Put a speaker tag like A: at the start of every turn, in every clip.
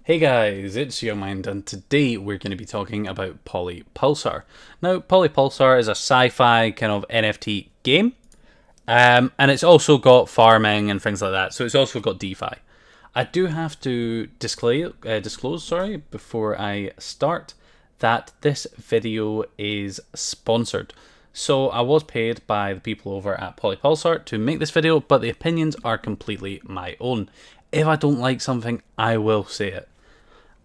A: Hey guys, it's YoungMind, and today we're going to be talking about PolyPulsar. Now, PolyPulsar is a sci-fi kind of NFT game, and it's also got farming and things like that, so it's also got DeFi. I do have to disclose, before I start, that this video is sponsored. So I was paid by the people over at PolyPulsar to make this video, but the opinions are completely my own. If I don't like something, I will say it.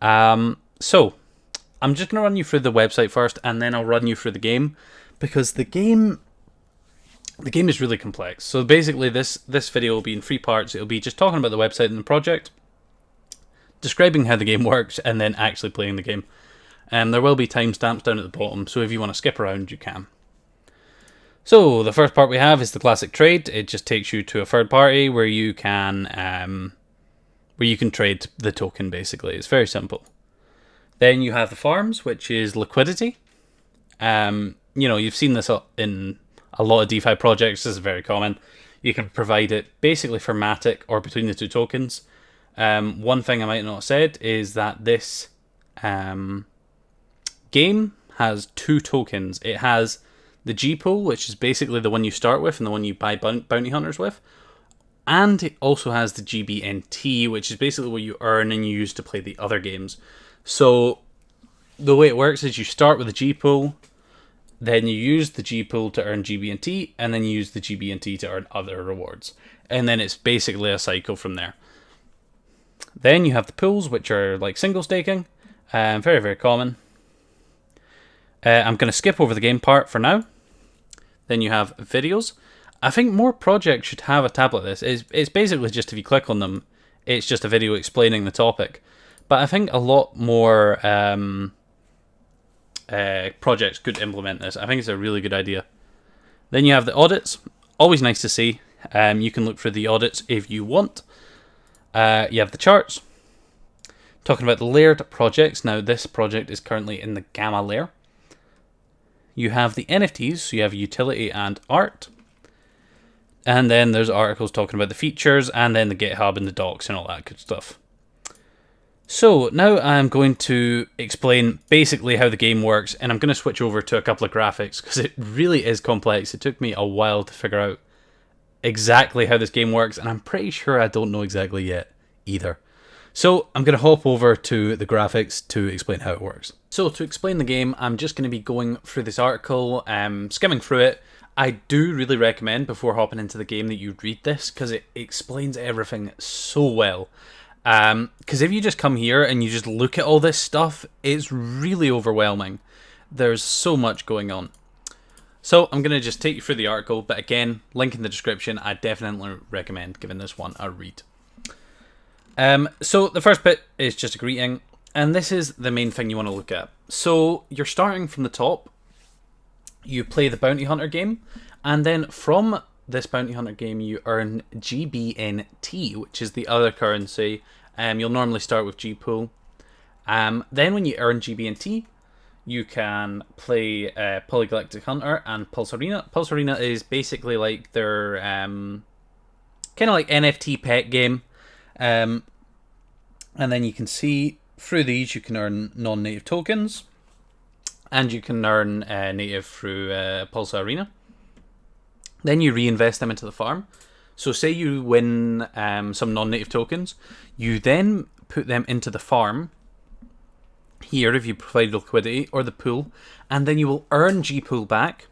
A: So I'm just going to run you through the website first, and then I'll run you through the game, because the game is really complex. So basically this video will be in 3 parts. It'll be just talking about the website and the project, describing how the game works, and then actually playing the game. There will be timestamps down at the bottom, so if you want to skip around, you can. So the first part we have is the classic trade. It just takes you to a third party where you can trade the token, basically. It's very simple. Then you have the farms, which is liquidity. You've seen this in a lot of DeFi projects. This is very common. You can provide it basically for Matic or between the 2 tokens. One thing I might not have said is that this game has 2 tokens. It has the G pool, which is basically the one you start with and the one you buy bounty hunters with. And it also has the GBNT, which is basically what you earn and you use to play the other games. So the way it works is you start with the G pool, then you use the G pool to earn GBNT, and then you use the GBNT to earn other rewards. And then it's basically a cycle from there. Then you have the pools, which are like single staking. Very, very common. I'm going to skip over the game part for now. Then you have videos. I think more projects should have a tab like this. It's basically just if you click on them, it's just a video explaining the topic. But I think a lot more projects could implement this. I think it's a really good idea. Then you have the audits. Always nice to see. You can look through the audits if you want. You have the charts. Talking about the layered projects. Now this project is currently in the gamma layer. You have the NFTs. So you have utility and art. And then there's articles talking about the features, and then the GitHub and the docs and all that good stuff. So now I'm going to explain basically how the game works, and I'm going to switch over to a couple of graphics because it really is complex. It took me a while to figure out exactly how this game works, and I'm pretty sure I don't know exactly yet either. So I'm going to hop over to the graphics to explain how it works. So to explain the game, I'm just going to be going through this article, skimming through it. I do really recommend before hopping into the game that you read this, because it explains everything so well. Because if you just come here and you just look at all this stuff, it's really overwhelming. There's so much going on. So I'm going to just take you through the article, but again, link in the description. I definitely recommend giving this one a read. So the first bit is just a greeting, and this is the main thing you want to look at. So you're starting from the top. You play the bounty hunter game, and then from this bounty hunter game you earn GBNT, which is the other currency. You'll normally start with G pool. Then when you earn GBNT, you can play Polygalactic Hunter and PulsArena. PulsArena is basically like their kind of like NFT pet game. And then you can see through these you can earn non-native tokens. And you can earn native through PulsArena. Then you reinvest them into the farm. So say you win some non-native tokens. You then put them into the farm. Here, if you provide liquidity, or the pool. And then you will earn G-Pool back.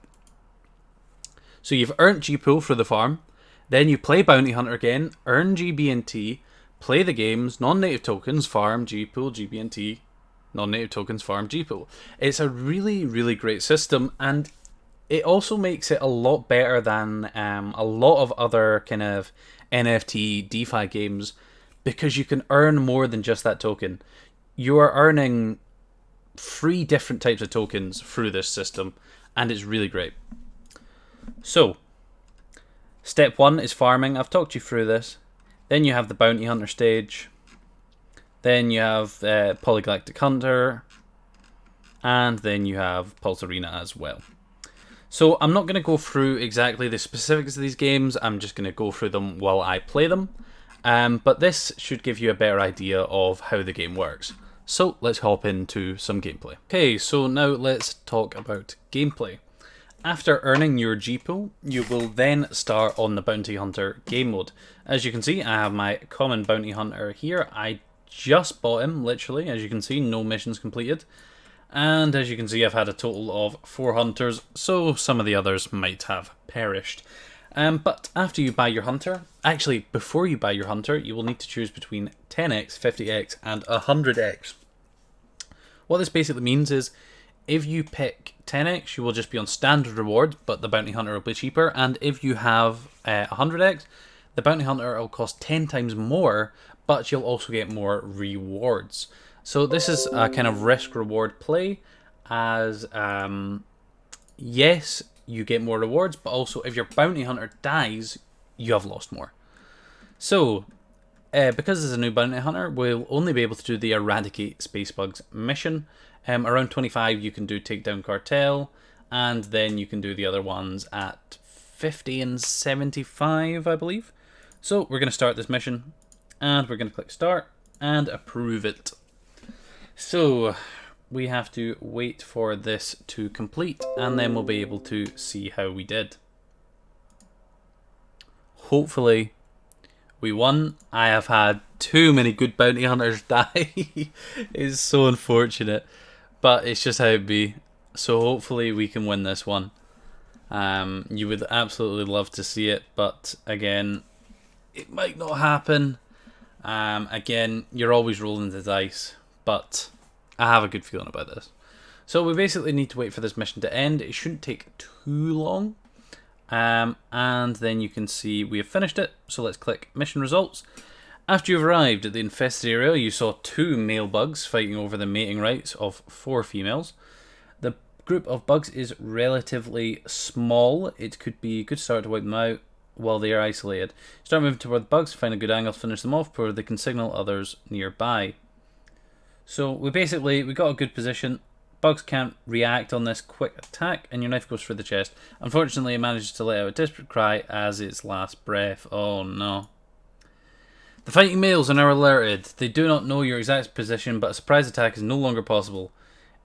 A: So you've earned G-Pool for the farm. Then you play Bounty Hunter again. Earn GBNT. Play the games. Non-native tokens. Farm. G-Pool. GBNT. Non-native tokens, farm, G-Pool. It's a really, really great system, and it also makes it a lot better than a lot of other kind of NFT DeFi games, because you can earn more than just that token. You are earning 3 different types of tokens through this system, and it's really great. So, step 1 is farming. I've talked you through this. Then you have the bounty hunter stage. Then you have Polygalactic Hunter, and then you have PulsArena as well. So I'm not going to go through exactly the specifics of these games, I'm just going to go through them while I play them. But this should give you a better idea of how the game works. So let's hop into some gameplay. Okay, so now let's talk about gameplay. After earning your G pool, you will then start on the Bounty Hunter game mode. As you can see, I have my common Bounty Hunter here. I just bought him, literally. As you can see, no missions completed. And as you can see, I've had a total of 4 hunters, so some of the others might have perished. But after you buy your hunter, actually before you buy your hunter, you will need to choose between 10x, 50x and 100x. What this basically means is, if you pick 10x, you will just be on standard rewards, but the bounty hunter will be cheaper. And if you have 100x, the bounty hunter will cost 10 times more, but you'll also get more rewards. So this is a kind of risk-reward play, as yes, you get more rewards, but also if your bounty hunter dies, you have lost more. So, because there's a new bounty hunter, we'll only be able to do the Eradicate Space Bugs mission. Around 25 you can do Takedown Cartel, and then you can do the other ones at 50 and 75, I believe. So we're going to start this mission, and we're going to click Start, and approve it. So we have to wait for this to complete, and then we'll be able to see how we did. Hopefully we won. I have had too many good bounty hunters die. It's so unfortunate, but it's just how it be. So hopefully we can win this one. You would absolutely love to see it, but again, it might not happen. Again, you're always rolling the dice, but I have a good feeling about this. So we basically need to wait for this mission to end. It shouldn't take too long. And then you can see we have finished it. So let's click mission results. After you've arrived at the infested area, you saw 2 male bugs fighting over the mating rights of 4 females. The group of bugs is relatively small. It could be a good start to wipe them out while they are isolated. Start moving toward the bugs, find a good angle to finish them off before they can signal others nearby. So we got a good position. Bugs can't react on this quick attack, and your knife goes for the chest. Unfortunately, it manages to let out a desperate cry as its last breath. Oh no. The fighting males are now alerted. They do not know your exact position, but a surprise attack is no longer possible.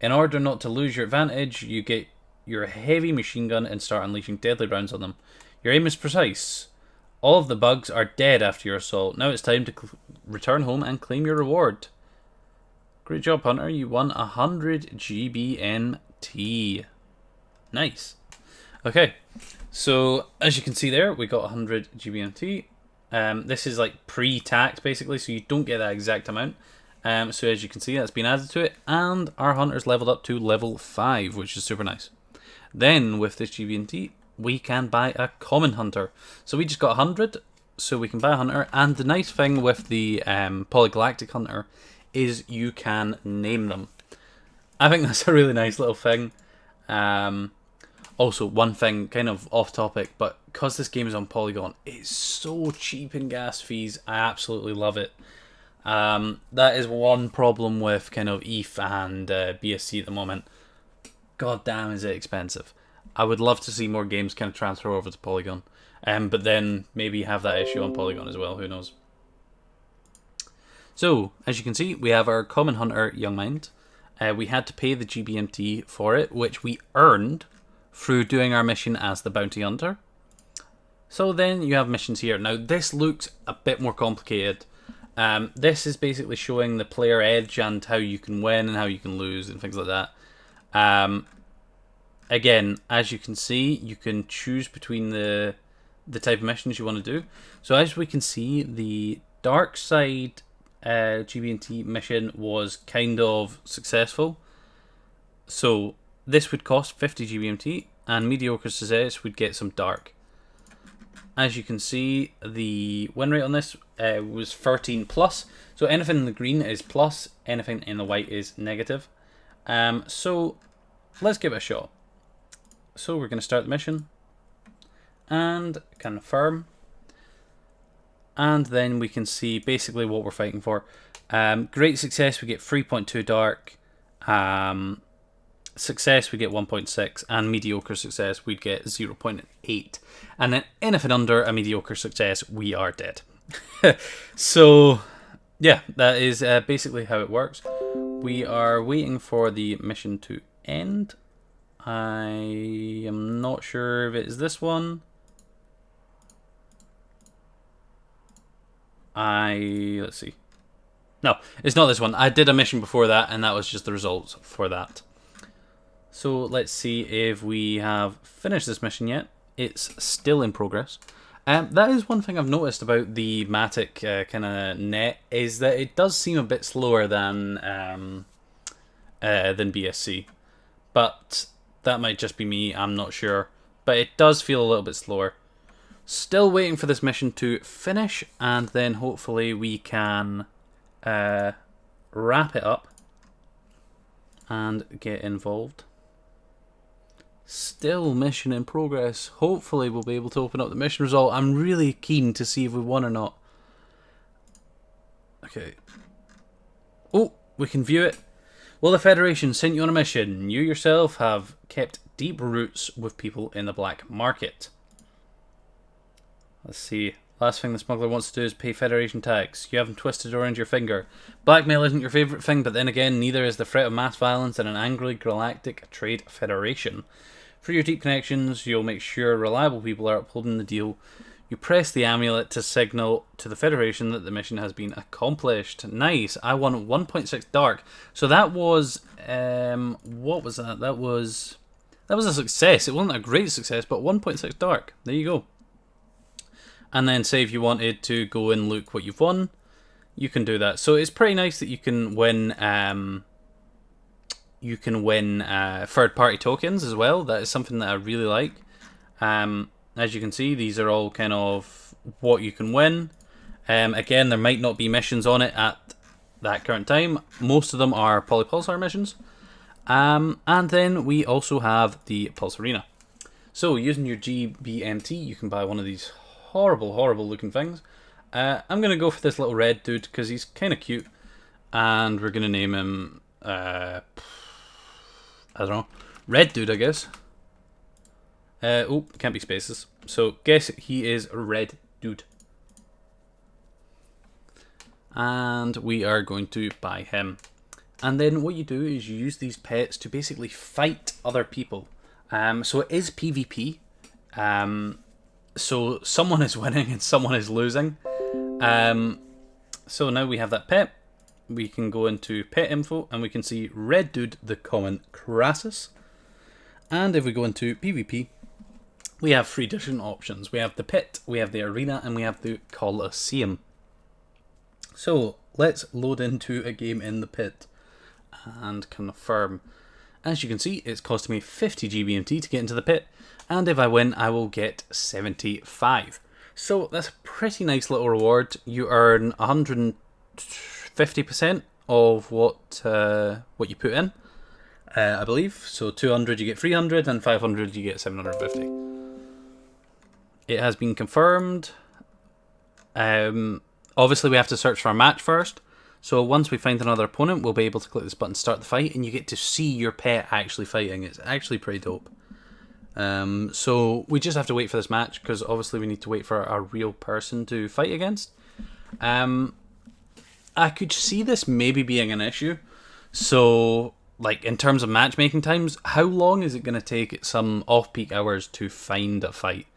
A: In order not to lose your advantage, you get your heavy machine gun and start unleashing deadly rounds on them. Your aim is precise. All of the bugs are dead after your assault. Now it's time to return home and claim your reward. Great job, Hunter. You won 100 GBMT. Nice. Okay, so as you can see there, we got 100 GBMT. This is like pre-tax, basically, so you don't get that exact amount. So as you can see, that's been added to it, and our Hunter's leveled up to level 5, which is super nice. Then, with this GBMT, we can buy a common Hunter. So we just got 100, so we can buy a Hunter, and the nice thing with the Polygalactic Hunter is you can name them. I think that's a really nice little thing. Also, one thing, kind of off topic, but because this game is on Polygon, it's so cheap in gas fees. I absolutely love it. That is one problem with kind of ETH and BSC at the moment. God damn, is it expensive. I would love to see more games kind of transfer over to Polygon. But then maybe have that issue on Polygon as well, who knows. So, as you can see, we have our common hunter, Young Mind. We had to pay the GBMT for it, which we earned through doing our mission as the bounty hunter. So then you have missions here. Now, this looks a bit more complicated. This is basically showing the player edge and how you can win and how you can lose and things like that. Again, as you can see, you can choose between the type of missions you want to do. So as we can see, the dark side GBMT mission was kind of successful. So this would cost 50 GBMT, and mediocre success would get some dark. As you can see, the win rate on this was 13 plus. So anything in the green is plus, anything in the white is negative. So let's give it a shot. So we're going to start the mission and confirm. And then we can see basically what we're fighting for. Great success, we get 3.2 dark. Success, we get 1.6. And mediocre success, we'd get 0.8. And then anything under a mediocre success, we are dead. So, yeah, that is basically how it works. We are waiting for the mission to end. I am not sure if it's this one. Let's see. No, it's not this one. I did a mission before that, and that was just the results for that. So let's see if we have finished this mission yet. It's still in progress. That is one thing I've noticed about the Matic kind of net, is that it does seem a bit slower than BSC. But that might just be me, I'm not sure. But it does feel a little bit slower. Still waiting for this mission to finish, and then hopefully we can wrap it up and get involved. Still mission in progress. Hopefully we'll be able to open up the mission result. I'm really keen to see if we won or not. Okay. Oh, we can view it. Well, the Federation sent you on a mission. You yourself have kept deep roots with people in the black market. Let's see. Last thing the smuggler wants to do is pay Federation tax. You haven't twisted around your finger. Blackmail isn't your favourite thing, but then again, neither is the threat of mass violence in an angry galactic trade federation. For your deep connections, you'll make sure reliable people are upholding the deal. You press the amulet to signal to the Federation that the mission has been accomplished. Nice. I won 1.6 dark. So that was what was that? That was a success. It wasn't a great success, but 1.6 dark. There you go. And then say if you wanted to go and look what you've won, you can do that. So it's pretty nice that you can win third-party tokens as well. That is something that I really like. As you can see, these are all kind of what you can win. Again, there might not be missions on it at that current time. Most of them are PolyPulsar missions. And then we also have the PulsArena. So using your GBMT, you can buy one of these horrible looking things. I'm going to go for this little red dude because he's kind of cute. And we're going to name him, I don't know, Red Dude, I guess. Oh, can't be spaces. So guess he is Red Dude. And we are going to buy him. And then what you do is you use these pets to basically fight other people. So it is PvP. So someone is winning and someone is losing. So now we have that pet. We can go into pet info and we can see Red Dude, the common Crassus. And if we go into PvP, we have 3 different options. We have the pit, we have the arena, and we have the Colosseum. So let's load into a game in the pit and confirm. As you can see, it's costing me 50 GBMT to get into the pit, and if I win, I will get 75. So that's a pretty nice little reward. You earn 150% of what you put in, I believe. So 200 you get 300, and 500 you get 750. It has been confirmed. Obviously, we have to search for a match first. So once we find another opponent, we'll be able to click this button, start the fight, and you get to see your pet actually fighting. It's actually pretty dope. So we just have to wait for this match, because obviously we need to wait for a real person to fight against. I could see this maybe being an issue. So, like, in terms of matchmaking times, how long is it going to take at some off-peak hours to find a fight?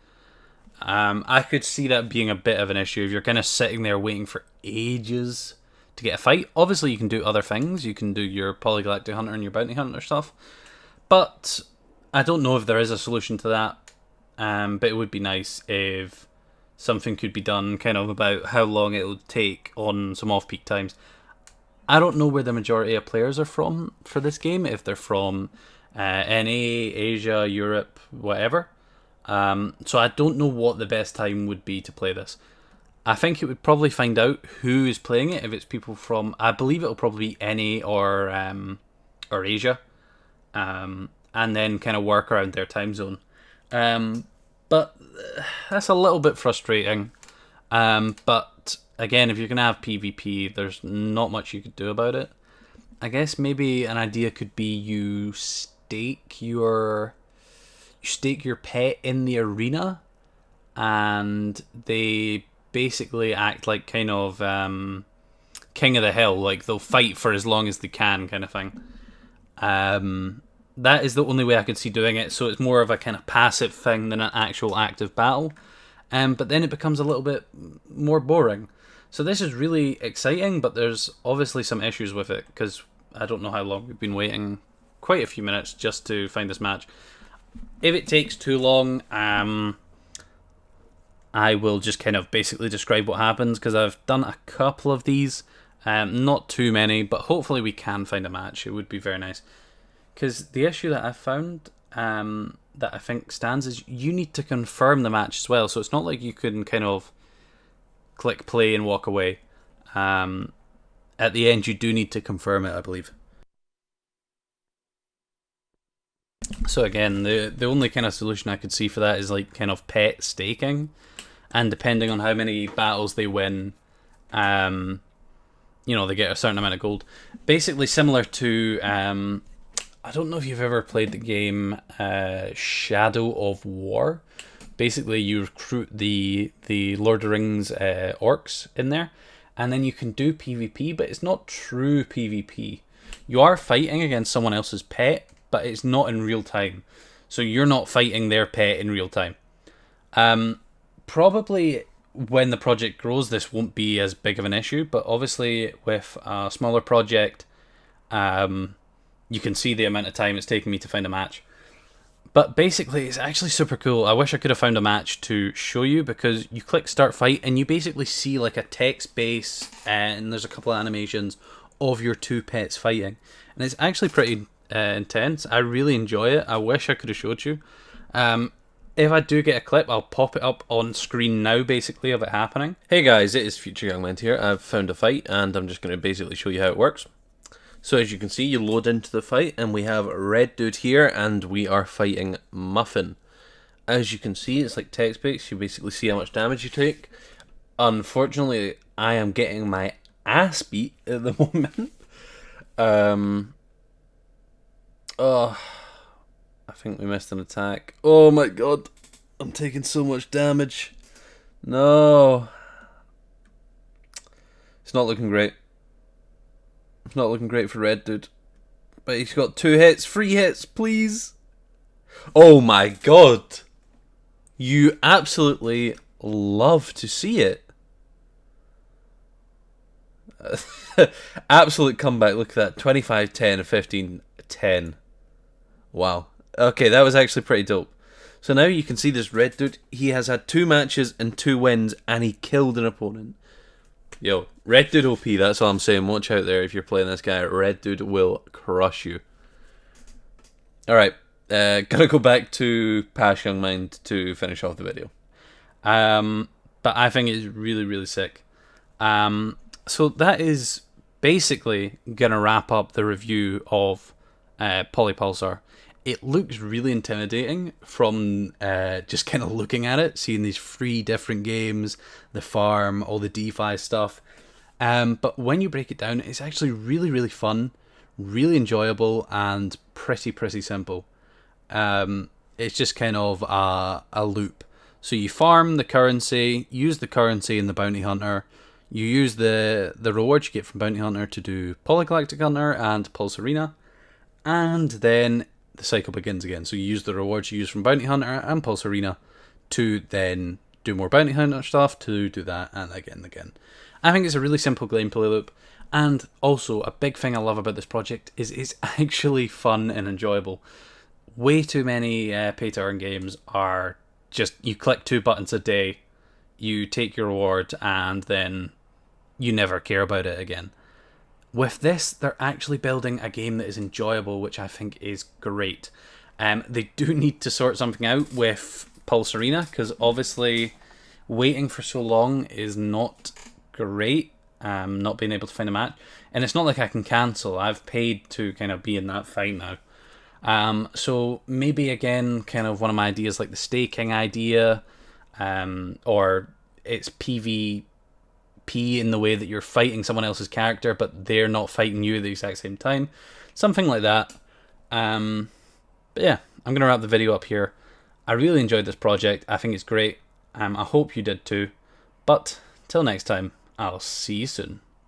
A: I could see that being a bit of an issue if you're kind of sitting there waiting for ages to get a fight. Obviously, you can do other things. You can do your Polygalactic Hunter and your Bounty Hunter stuff. But I don't know if there is a solution to that. But it would be nice if something could be done kind of about how long it would take on some off-peak times. I don't know where the majority of players are from for this game. If they're from NA, Asia, Europe, whatever. So I don't know what the best time would be to play this. I think it would probably find out who is playing it. If it's people from, I believe it'll probably be NA or Asia, and then kind of work around their time zone. But that's a little bit frustrating. But again, if you're gonna have PvP, there's not much you could do about it. I guess maybe an idea could be you stake your pet in the arena, and they basically act like kind of king of the hill, like they'll fight for as long as they can, kind of thing. That is the only way I could see doing it. So it's more of a kind of passive thing than an actual active battle. But then it becomes a little bit more boring. So this is really exciting, but there's obviously some issues with it, because I don't know how long we've been waiting. Quite a few minutes just to find this match. If it takes too long, I will just kind of basically describe what happens, because I've done a couple of these. Not too many, but hopefully we can find a match. It would be very nice. Because the issue that I've found that I think stands is you need to confirm the match as well. So it's not like you can kind of click play and walk away. At the end, you do need to confirm it, I believe. So again, the only kind of solution I could see for that is like kind of pet staking. And depending on how many battles they win, you know, they get a certain amount of gold. Basically similar to, I don't know if you've ever played the game Shadow of War. Basically, you recruit the Lord of the Rings orcs in there, and then you can do PvP, but it's not true PvP. You are fighting against someone else's pet, but it's not in real time. So you're not fighting their pet in real time. Probably when the project grows, this won't be as big of an issue, but obviously with a smaller project, you can see the amount of time it's taking me to find a match. But basically, it's actually super cool. I wish I could have found a match to show you, because you click start fight and you basically see like a text base, and there's a couple of animations of your two pets fighting. And it's actually pretty intense. I really enjoy it. I wish I could have showed you. If I do get a clip, I'll pop it up on screen now, basically, of it happening.
B: Hey guys, it is Future Young Mint here. I've found a fight, and I'm just going to basically show you how it works. So as you can see, you load into the fight, and we have Red Dude here, and we are fighting Muffin. As you can see, it's like text-based. You basically see how much damage you take. Unfortunately, I am getting my ass beat at the moment. Oh, I think we missed an attack. Oh my god, I'm taking so much damage. No. It's not looking great. It's not looking great for Red Dude. But he's got 2 hits, 3 hits, please. Oh my god. You absolutely love to see it. Absolute comeback. Look at that. 25-10, 15-10. Wow. Okay, that was actually pretty dope. So now you can see this Red Dude. He has had 2 matches and 2 wins, and he killed an opponent. Yo, Red Dude OP, that's all I'm saying. Watch out there if you're playing this guy. Red Dude will crush you. Alright, gonna go back to Pash Young Mind to finish off the video.
A: But I think it's really, really sick. So that is basically gonna wrap up the review of PolyPulsar. It looks really intimidating from just kind of looking at it, seeing these 3 different games, the farm, all the DeFi stuff. But when you break it down, it's actually really, really fun, really enjoyable, and pretty simple. It's just kind of a loop. So you farm the currency, use the currency in the Bounty Hunter, you use the rewards you get from Bounty Hunter to do Polygalactic Hunter and PulsArena, and then the cycle begins again. So you use the rewards you use from Bounty Hunter and PulsArena to then do more Bounty Hunter stuff, to do that, and again. I think it's a really simple gameplay loop, and also a big thing I love about this project is it's actually fun and enjoyable. Way too many pay-to-earn games are just, you click 2 buttons a day, you take your reward, and then you never care about it again. With this, they're actually building a game that is enjoyable, which I think is great. They do need to sort something out with PulsArena, because obviously waiting for so long is not great, not being able to find a match. And it's not like I can cancel. I've paid to kind of be in that fight now. So maybe again, kind of one of my ideas like the staking idea, or it's PvP in the way that you're fighting someone else's character, but they're not fighting you at the exact same time. Something like that. But yeah, I'm going to wrap the video up here. I really enjoyed this project. I think it's great. I hope you did too. But till next time, I'll see you soon.